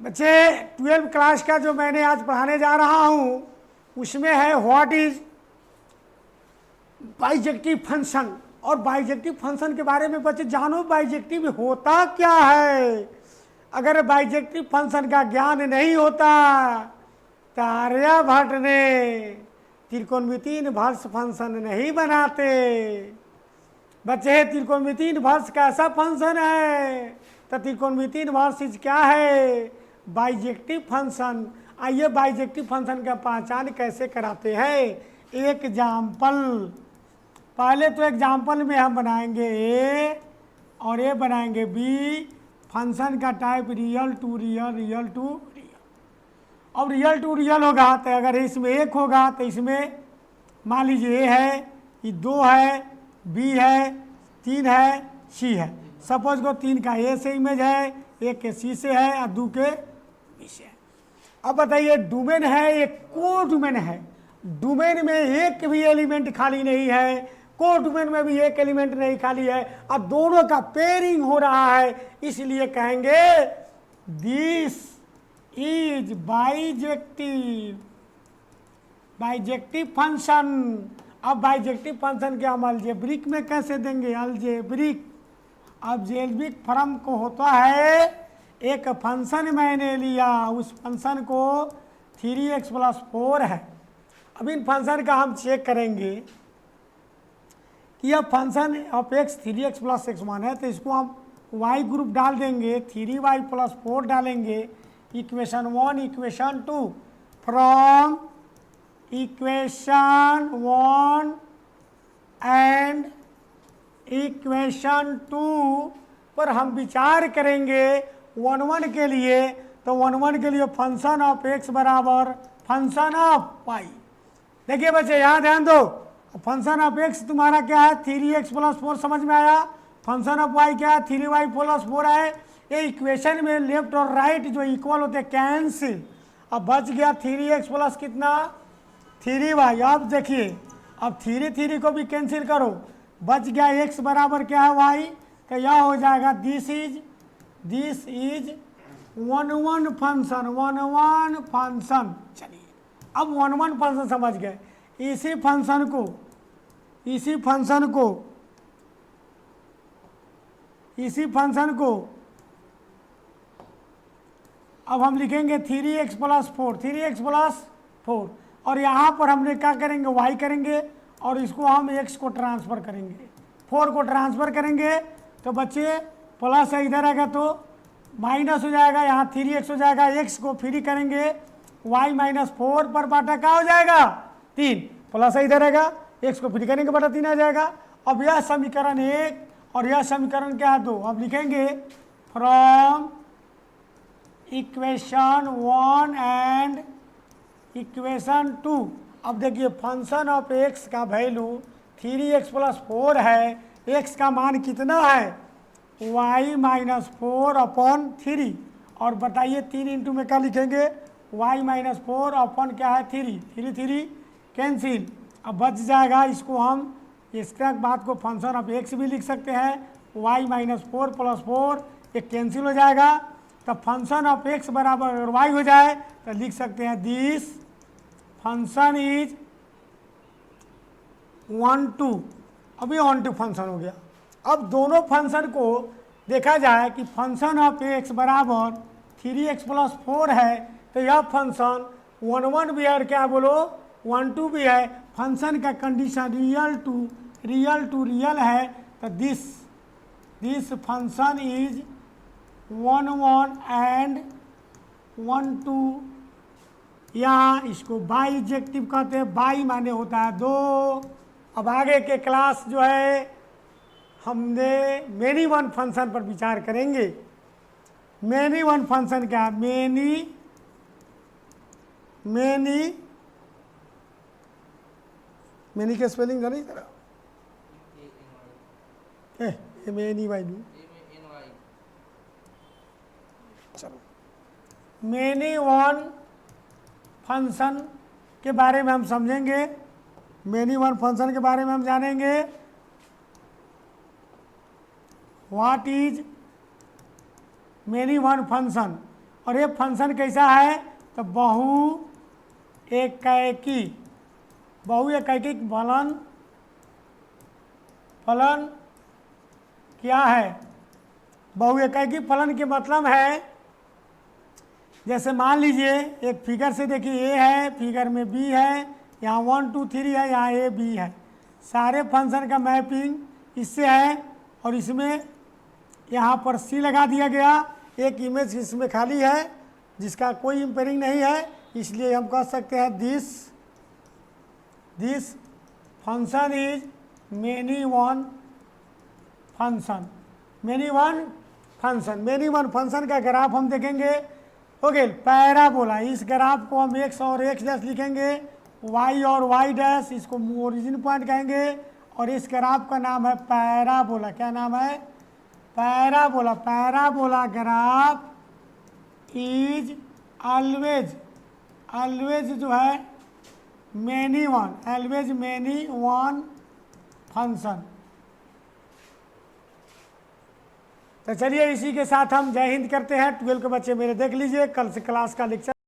बच्चे 12th class का जो मैंने आज पढ़ाने जा रहा हूँ उसमें है व्हाट इज बाइजेक्टिव फंक्शन। और बाइजेक्टिव फंक्शन के बारे में बच्चे जानो, बाइजेक्टिव होता क्या है। अगर बाइजेक्टिव फंक्शन का ज्ञान नहीं होता तो आर्यभट्ट ने त्रिकोणमितीय इनवर्स फंक्शन नहीं बनाते। बच्चे त्रिकोणमितीय इनवर्स कैसा फंक्शन है, तो त्रिकोणमितीय इनवर्स क्या है, बाइजेक्टिव फंक्शन। आइए बाइजेक्टिव फंक्शन का पहचान कैसे कराते हैं। एग्जाम्पल, पहले तो एग्जाम्पल में हम बनाएंगे ए और ए बनाएंगे बी। फंक्शन का type real to real, real to real. अब रियल टू रियल होगा तो अगर इसमें एक होगा तो इसमें मान लीजिए ए है, ये 2 है, बी है, 3 है, सी है। सपोज को 3 का ए से इमेज है, 1 के सी से है और 2 के बी से है। अब बताइए डोमेन है, एक को डोमेन है। डोमेन में एक भी एलिमेंट खाली नहीं है, को डोमेन में भी एक एलिमेंट नहीं खाली है, और दोनों का पेयरिंग हो रहा है। इसलिए कहेंगे this is bijective, bijective function. अब बाइजेक्टिव फंक्शन के हम अलजेब्रिक में कैसे देंगे, अलजेब्रिक। अब जेल्बिक फॉर्म को होता है, एक फंक्शन मैंने लिया, उस फंक्शन को 3x + 4 है। अब इन फंक्शन का हम चेक करेंगे कि यह function of x 3x + x1 है, तो इसको हम y ग्रुप डाल देंगे, 3y + 4 डालेंगे। Equation 1, equation 2, from equation 1 and equation 2 पर हम विचार करेंगे 1 के लिए। तो 1 के लिए फंक्शन ऑफ x बराबर फंक्शन ऑफ y। देखिए बच्चे यहाँ ध्यान दो, फंक्शन ऑफ x तुम्हारा क्या है, 3x + 4 समझ में आया। फंक्शन ऑफ y क्या है, 3y + 4 है। ये इक्वेशन में लेफ्ट और राइट जो इक्वल होते हैं कैंसिल। अब बच गया 3x + कितना, 3y। अब देखिए अब 3 को भी कैंसिल करो, बच गया x बराबर क्या है y, तो यह हो जाएगा दिस इज 1 फंक्शन, 1 फंक्शन। चलिए अब 1 फंक्शन समझ गए। इसी फंक्शन को अब हम लिखेंगे 3x + 4, 3x + 4। और यहाँ पर हमने क्या करेंगे, y करेंगे और इसको हम x को ट्रांसफ़र करेंगे, 4 को ट्रांसफ़र करेंगे। तो बच्चे प्लस है, इधर आएगा तो माइनस हो जाएगा, यहाँ 3x हो जाएगा। x को फ्री करेंगे, y - 4 पर बाटा क्या हो जाएगा, 3। प्लस है, इधर आएगा, x को फ्री करेंगे, बटा 3 आ जाएगा। अब यह समीकरण 1 और यह समीकरण क्या है, 2। अब लिखेंगे फ्रॉम इक्वेशन 1 एंड इक्वेशन 2। अब देखिए फंक्शन ऑफ x का वैल्यू 3x + 4 है। x का मान कितना है, y - 4/3। और बताइए 3 इंटू में क्या लिखेंगे, y - 4 अपन क्या है 3, 3 कैंसिल। अब बच जाएगा, इसको हम इसका बात को फंक्शन ऑफ x भी लिख सकते हैं, y - 4 + 4 ये कैंसिल हो जाएगा। तो फंक्शन ऑफ x बराबर अगर y हो जाए तो लिख सकते हैं दिस फंक्शन इज 1 2। अभी 1 2 फंक्शन हो गया। अब दोनों फंक्शन को देखा जाए कि फंक्शन ऑफ x बराबर 3x + 4 है, तो यह फंक्शन 1 1 भी है और क्या बोलो 1 2 भी है। फंक्शन का कंडीशन रियल टू रियल है, तो दिस फंक्शन इज 1 1 एंड 1 2। यहाँ इसको बाइजेक्टिव कहते हैं, बाई माने होता है 2। अब आगे के क्लास जो है हमने मेनी वन फंक्शन पर विचार करेंगे। मेनी वन फंक्शन क्या है, मेनी के स्पेलिंग जानी जरा, MENY। चलो मेनी वन फंक्शन के बारे में हम समझेंगे। मेनी वन फंक्शन के बारे में हम जानेंगे। What is many one function, और ये फंक्शन कैसा है, तो बहुएकैकी फलन क्या है। बहुएकैकी फलन के मतलब है, जैसे मान लीजिए एक फिगर से देखिए ए है, फिगर में बी है, यहाँ 1 2 3 है, यहाँ ए बी है, सारे फंक्शन का मैपिंग इससे है, और इसमें यहाँ पर सी लगा दिया गया, एक इमेज इसमें खाली है जिसका कोई इंपेयरिंग नहीं है, इसलिए हम कह सकते हैं this function is many one function का ग्राफ हम देखेंगे। हो गया पैराबोला, इस ग्राफ को हम एक्स और एक्स डैश लिखेंगे, वाई और वाई डैश, इसको ओरिजिन पॉइंट कहेंगे, और इस ग्राफ का नाम है पैराबोला। क्या नाम है, parabola. Parabola graph is always जो है मेनी वन फंक्शन। तो चलिए इसी के साथ हम जय हिंद करते हैं। 12 के बच्चे मेरे देख लीजिए, कल से क्लास का लेक्चर